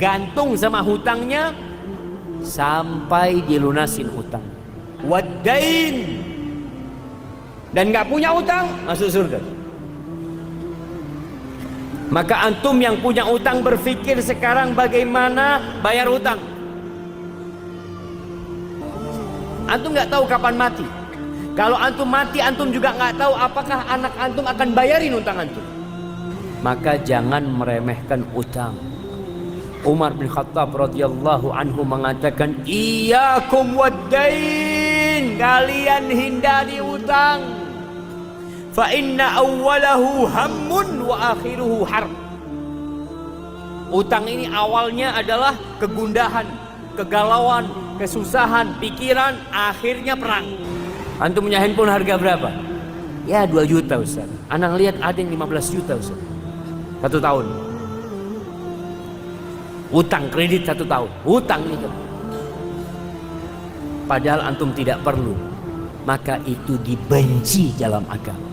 bergantung sama hutangnya sampai dilunasin hutang. Wadain, dan nggak punya hutang masuk surga. Maka antum yang punya hutang berpikir sekarang bagaimana bayar hutang. Antum nggak tahu kapan mati. Kalau antum mati, antum juga nggak tahu apakah anak antum akan bayarin hutang antum. Maka jangan meremehkan hutang. Umar bin Khattab radhiyallahu anhu mengatakan, iyyakum wad-dain, kalian hindari hutang. Fa inna awwalahu hammun wa akhiruhu harb. Hutang ini awalnya adalah kegundahan, kegalauan, kesusahan, pikiran, akhirnya perang. Antum punya handphone harga berapa? Ya 2 juta Ustaz. Anak lihat ada yang 15 juta Ustaz. 1 tahun. Utang kredit 1 tahun. Utang itu. Padahal antum tidak perlu. Maka itu dibenci dalam agama.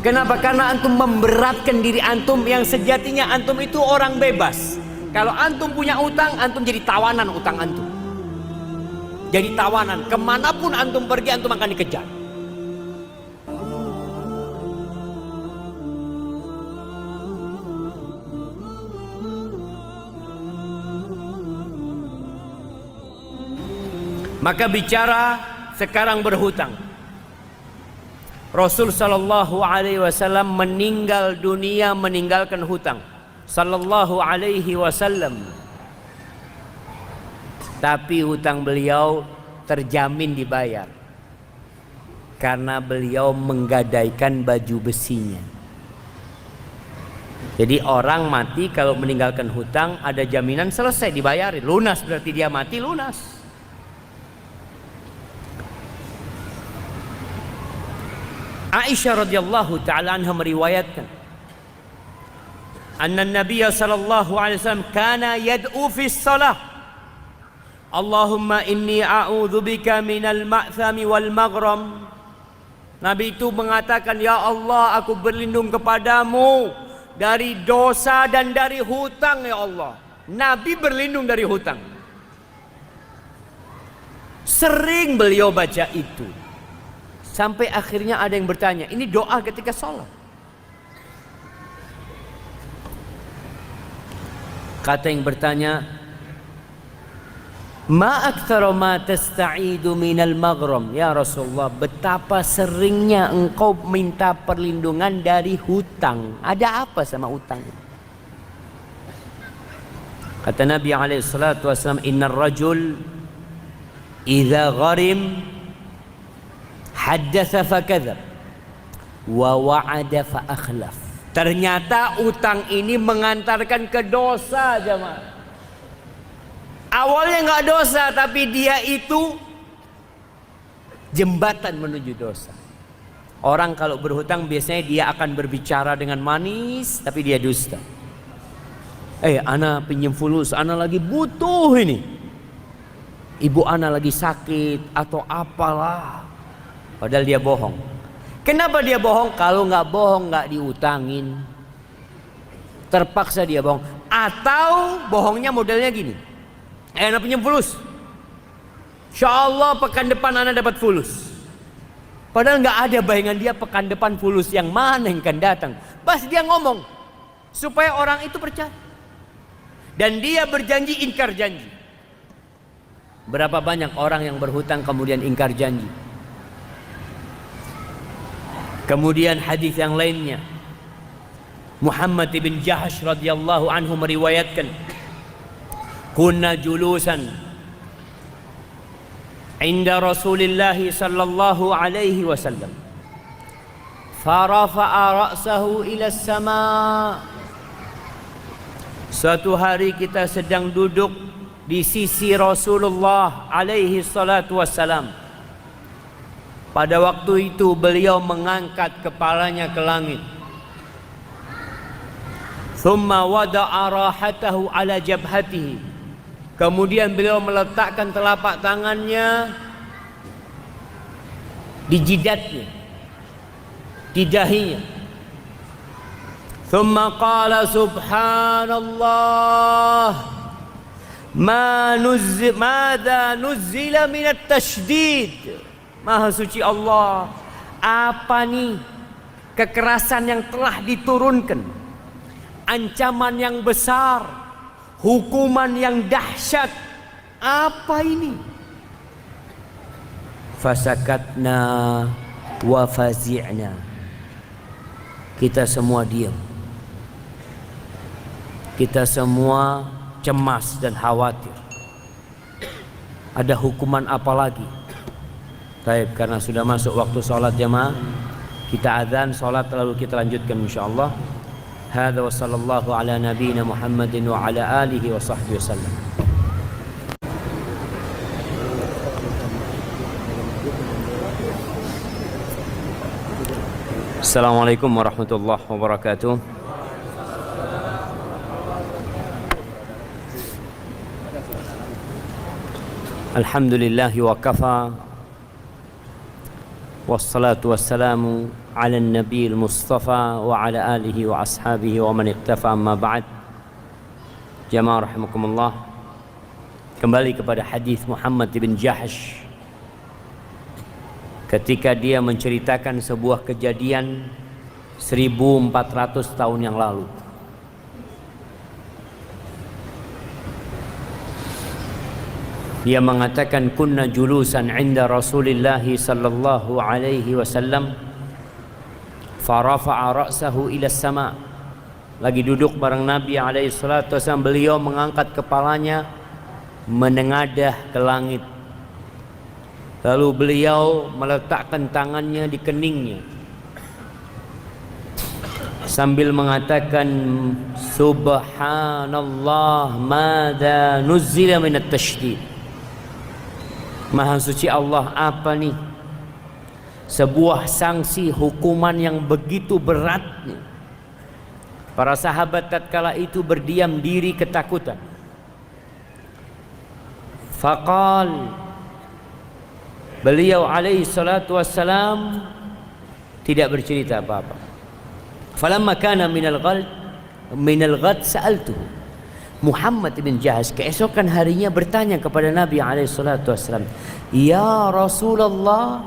Kenapa? Karena antum memberatkan diri antum yang sejatinya antum itu orang bebas. Kalau antum punya utang, antum jadi tawanan utang antum. Jadi tawanan. Kemanapun antum pergi, antum akan dikejar. Maka bicara sekarang berhutang. Rasul sallallahu alaihi wasallam meninggal dunia meninggalkan hutang. Sallallahu alaihi wasallam. Tapi hutang beliau terjamin dibayar. Karena beliau menggadaikan baju besinya. Jadi orang mati kalau meninggalkan hutang ada jaminan selesai dibayarin. Lunas, berarti dia mati lunas. Aisyah radhiyallahu taala anha meriwayatkan, anna Nabiy sallallahu alaihi wasallam kana yad'u fi shalah, Allahumma inni a'udzubika minal ma'thami wal maghram. Nabi itu mengatakan, ya Allah, aku berlindung kepadamu dari dosa dan dari hutang ya Allah. Nabi berlindung dari hutang. Sering beliau baca itu. Sampai akhirnya ada yang bertanya, ini doa ketika sholat. Kata yang bertanya, ma aktsara ma tasta'idu minal maghram. Ya Rasulullah, betapa seringnya engkau minta perlindungan dari hutang. Ada apa sama hutang? Kata Nabi alaihi salatu wasallam, innar rajul idza gharim haddatsa fakadzab wa wa'ada fa akhlaf. Ternyata utang ini mengantarkan ke dosa, jemaah. Awalnya nggak dosa, tapi dia itu jembatan menuju dosa. Orang kalau berhutang biasanya dia akan berbicara dengan manis, tapi dia dusta. Ana pinjam fulus, ana lagi butuh ini. Ibu ana lagi sakit atau apalah. Padahal dia bohong. Kenapa dia bohong? Kalau nggak bohong nggak diutangin. Terpaksa dia bohong. Atau bohongnya modelnya gini. Anak pinjam fulus. Insyaallah pekan depan anak dapat fulus. Padahal nggak ada bayangan dia pekan depan fulus yang mana yang akan datang. Pas dia ngomong supaya orang itu percaya. Dan dia berjanji ingkar janji. Berapa banyak orang yang berhutang kemudian ingkar janji. Kemudian hadis yang lainnya, Muhammad bin Jahash radhiyallahu anhu meriwayatkan, kunna julusan inda Rasulillah sallallahu alaihi wasallam farafa'a ra'sahu ila as-sama. Suatu hari kita sedang duduk di sisi Rasulullah alaihi salatu wassalam. Pada waktu itu beliau mengangkat kepalanya ke langit. Thumma wada'a rahatahu ala jabhatihi. Kemudian beliau meletakkan telapak tangannya di jidatnya, di dahinya. Thumma qala subhanallah Mada nuzzila minat tashdid. Maha suci Allah, apa nih kekerasan yang telah diturunkan, ancaman yang besar, hukuman yang dahsyat, apa ini? Fasakatna wa fazi'na. Kita semua diam. Kita semua cemas dan khawatir. Ada hukuman apa lagi? Baik, karena sudah masuk waktu sholat jamaah, kita adzan sholat lalu kita lanjutkan insyaallah. Hadza wa sallallahu ala nabiyyina Muhammadin wa ala alihi wa sahbihi wasallam. Assalamualaikum warahmatullahi wabarakatuh. Alhamdulillah wa kafa, wassalatu wassalamu ala nabiyil mustafa wa ala alihi wa ashabihi wa man iqtafa, amma ba'd. Jamaah rahimakumullah, kembali kepada hadis Muhammad bin Jahsh ketika dia menceritakan sebuah kejadian 1400 tahun yang lalu. Dia mengatakan, kunna julusan 'inda Rasulillah sallallahu alaihi wasallam farafa'a ra'sahu ila sama. Lagi duduk bareng Nabi alaihi salatu wasallam, beliau mengangkat kepalanya menengadah ke langit. Lalu beliau meletakkan tangannya di keningnya sambil mengatakan, subhanallah mada nuzzila minat tashdid. Maha suci Allah, apa nih sebuah sanksi hukuman yang begitu beratnya. Para sahabat tatkala itu berdiam diri ketakutan. Faqal, beliau alaihi salatu wassalam tidak bercerita apa-apa. Falamma kana minal ghad sa'altuhu. Muhammad bin Jahsh keesokan harinya bertanya kepada Nabi alaihi salatu wassalam, ya Rasulullah,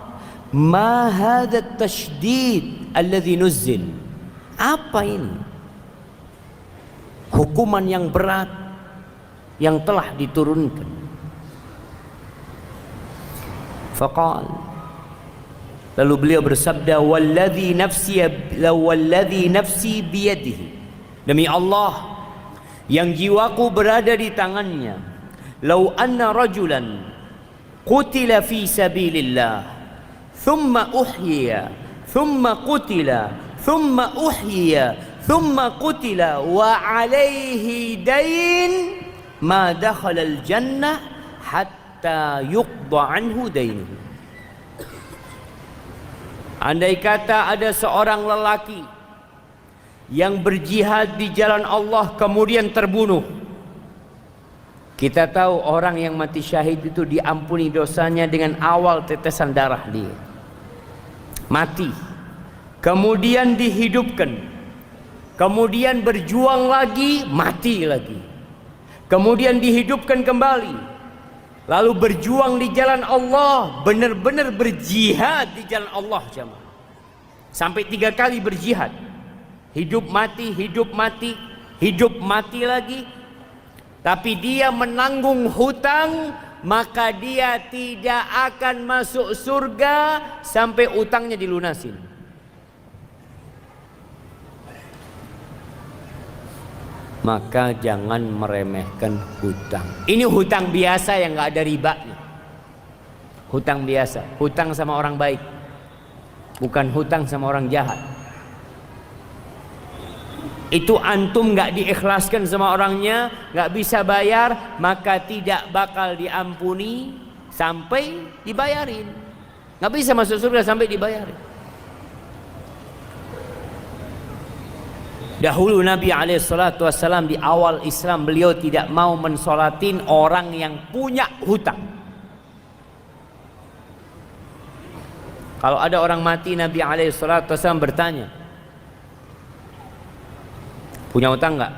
ma hadha tashdid alladhi nuzzil? Apa ini hukuman yang berat yang telah diturunkan? Faqal, lalu beliau bersabda, walladhi nafsi biyadihi, demi Allah yang jiwaku berada di tangannya, lau anna rajulan qutila fi sabilillah thumma uhyiya thumma qutila thumma uhyiya thumma qutila wa alaihi dain ma dakhala al jannah hatta yuqda anhu dainuhu. Andai kata ada seorang lelaki yang berjihad di jalan Allah kemudian terbunuh. Kita tahu orang yang mati syahid itu diampuni dosanya dengan awal tetesan darah dia. Mati, kemudian dihidupkan, kemudian berjuang lagi, mati lagi, kemudian dihidupkan kembali, lalu berjuang di jalan Allah, benar-benar berjihad di jalan Allah jemaah. Sampai 3 kali berjihad. Hidup mati, hidup mati, hidup mati lagi. Tapi dia menanggung hutang, maka dia tidak akan masuk surga sampai utangnya dilunasin. Maka jangan meremehkan hutang. Ini hutang biasa yang gak ada ribanya. Hutang biasa, hutang sama orang baik, bukan hutang sama orang jahat. Itu antum gak diikhlaskan sama orangnya, gak bisa bayar, maka tidak bakal diampuni sampai dibayarin. Gak bisa masuk surga sampai dibayarin. Dahulu Nabi SAW di awal Islam, beliau tidak mau mensolatin orang yang punya hutang. Kalau ada orang mati, Nabi SAW bertanya, punya hutang enggak?